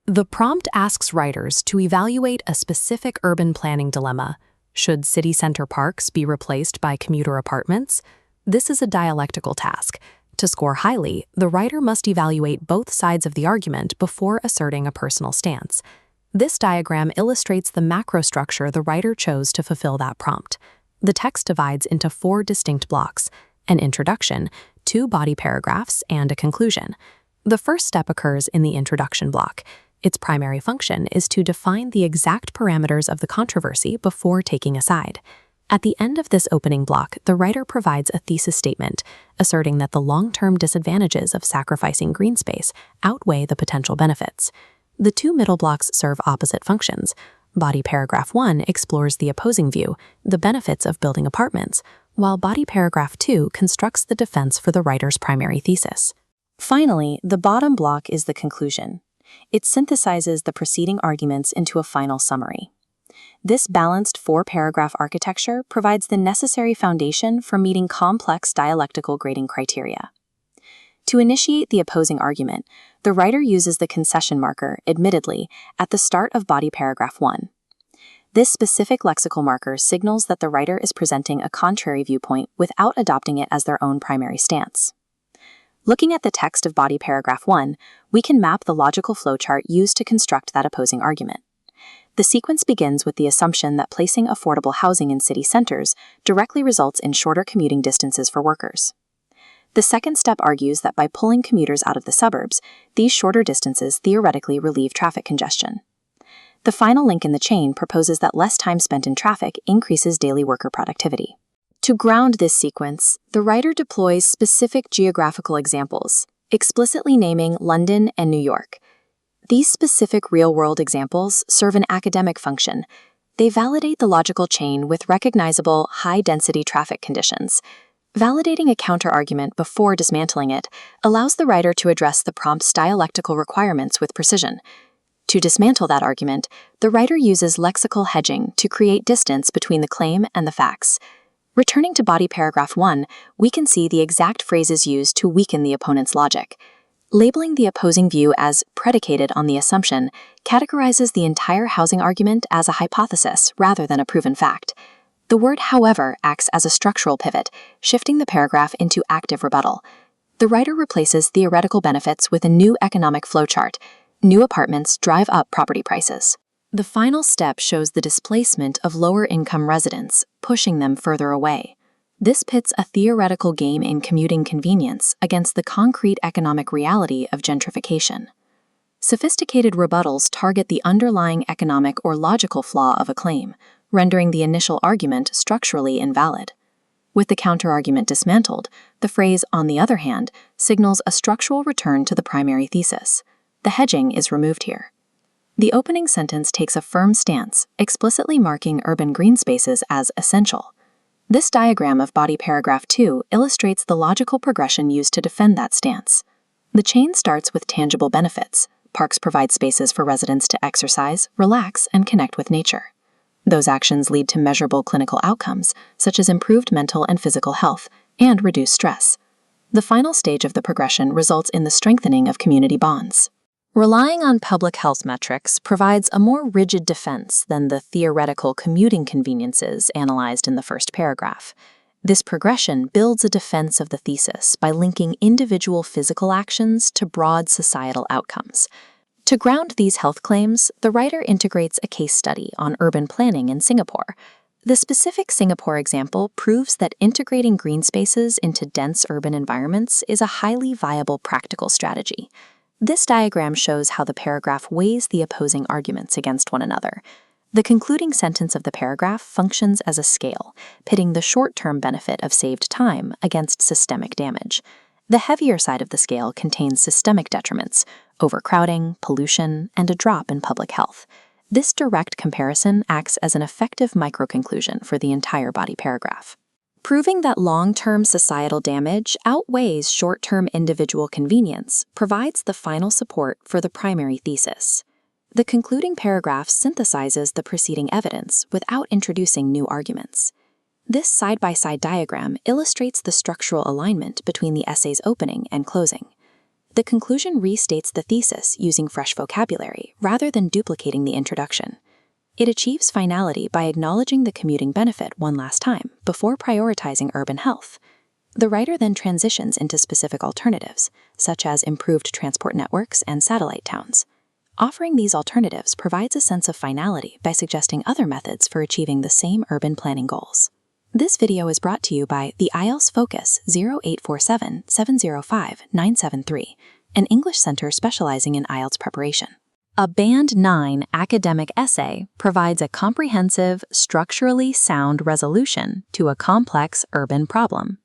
The prompt asks writers to evaluate a specific urban planning dilemma. Should city center parks be replaced by commuter apartments? This is a dialectical task. To score highly, the writer must evaluate both sides of the argument before asserting a personal stance. This diagram illustrates the macrostructure the writer chose to fulfill that prompt. The text divides into 4 distinct blocks: an introduction, 2 body paragraphs, and a conclusion. The first step occurs in the introduction block. Its primary function is to define the exact parameters of the controversy before taking a side. At the end of this opening block, the writer provides a thesis statement, asserting that the long-term disadvantages of sacrificing green space outweigh the potential benefits. The 2 middle blocks serve opposite functions. Body paragraph 1 explores the opposing view, the benefits of building apartments, while body paragraph 2 constructs the defense for the writer's primary thesis. Finally, the bottom block is the conclusion. It synthesizes the preceding arguments into a final summary. This balanced 4-paragraph architecture provides the necessary foundation for meeting complex dialectical grading criteria. To initiate the opposing argument, the writer uses the concession marker, admittedly, at the start of body paragraph 1. This specific lexical marker signals that the writer is presenting a contrary viewpoint without adopting it as their own primary stance. Looking at the text of body paragraph 1, we can map the logical flowchart used to construct that opposing argument. The sequence begins with the assumption that placing affordable housing in city centers directly results in shorter commuting distances for workers. The second step argues that by pulling commuters out of the suburbs, these shorter distances theoretically relieve traffic congestion. The final link in the chain proposes that less time spent in traffic increases daily worker productivity. To ground this sequence, the writer deploys specific geographical examples, explicitly naming London and New York. These specific real-world examples serve an academic function. They validate the logical chain with recognizable, high-density traffic conditions. Validating a counter-argument before dismantling it allows the writer to address the prompt's dialectical requirements with precision. To dismantle that argument, the writer uses lexical hedging to create distance between the claim and the facts. Returning to body paragraph 1, we can see the exact phrases used to weaken the opponent's logic. Labeling the opposing view as predicated on the assumption categorizes the entire housing argument as a hypothesis rather than a proven fact. The word however acts as a structural pivot, shifting the paragraph into active rebuttal. The writer replaces theoretical benefits with a new economic flowchart. New apartments drive up property prices. The final step shows the displacement of lower-income residents, pushing them further away. This pits a theoretical game in commuting convenience against the concrete economic reality of gentrification. Sophisticated rebuttals target the underlying economic or logical flaw of a claim, rendering the initial argument structurally invalid. With the counterargument dismantled, the phrase "on the other hand" signals a structural return to the primary thesis. The hedging is removed here. The opening sentence takes a firm stance, explicitly marking urban green spaces as essential. This diagram of body paragraph 2 illustrates the logical progression used to defend that stance. The chain starts with tangible benefits. Parks provide spaces for residents to exercise, relax, and connect with nature. Those actions lead to measurable clinical outcomes, such as improved mental and physical health, and reduced stress. The final stage of the progression results in the strengthening of community bonds. Relying on public health metrics provides a more rigid defense than the theoretical commuting conveniences analyzed in the first paragraph. This progression builds a defense of the thesis by linking individual physical actions to broad societal outcomes. To ground these health claims, the writer integrates a case study on urban planning in Singapore. The specific Singapore example proves that integrating green spaces into dense urban environments is a highly viable practical strategy. This diagram shows how the paragraph weighs the opposing arguments against one another. The concluding sentence of the paragraph functions as a scale, pitting the short-term benefit of saved time against systemic damage. The heavier side of the scale contains systemic detriments, overcrowding, pollution, and a drop in public health. This direct comparison acts as an effective microconclusion for the entire body paragraph. Proving that long-term societal damage outweighs short-term individual convenience provides the final support for the primary thesis. The concluding paragraph synthesizes the preceding evidence without introducing new arguments. This side-by-side diagram illustrates the structural alignment between the essay's opening and closing. The conclusion restates the thesis using fresh vocabulary rather than duplicating the introduction. It achieves finality by acknowledging the commuting benefit one last time before prioritizing urban health. The writer then transitions into specific alternatives, such as improved transport networks and satellite towns. Offering these alternatives provides a sense of finality by suggesting other methods for achieving the same urban planning goals. This video is brought to you by the IELTS Focus 0847-705-973, an English center specializing in IELTS preparation. A Band 9 academic essay provides a comprehensive, structurally sound resolution to a complex urban problem.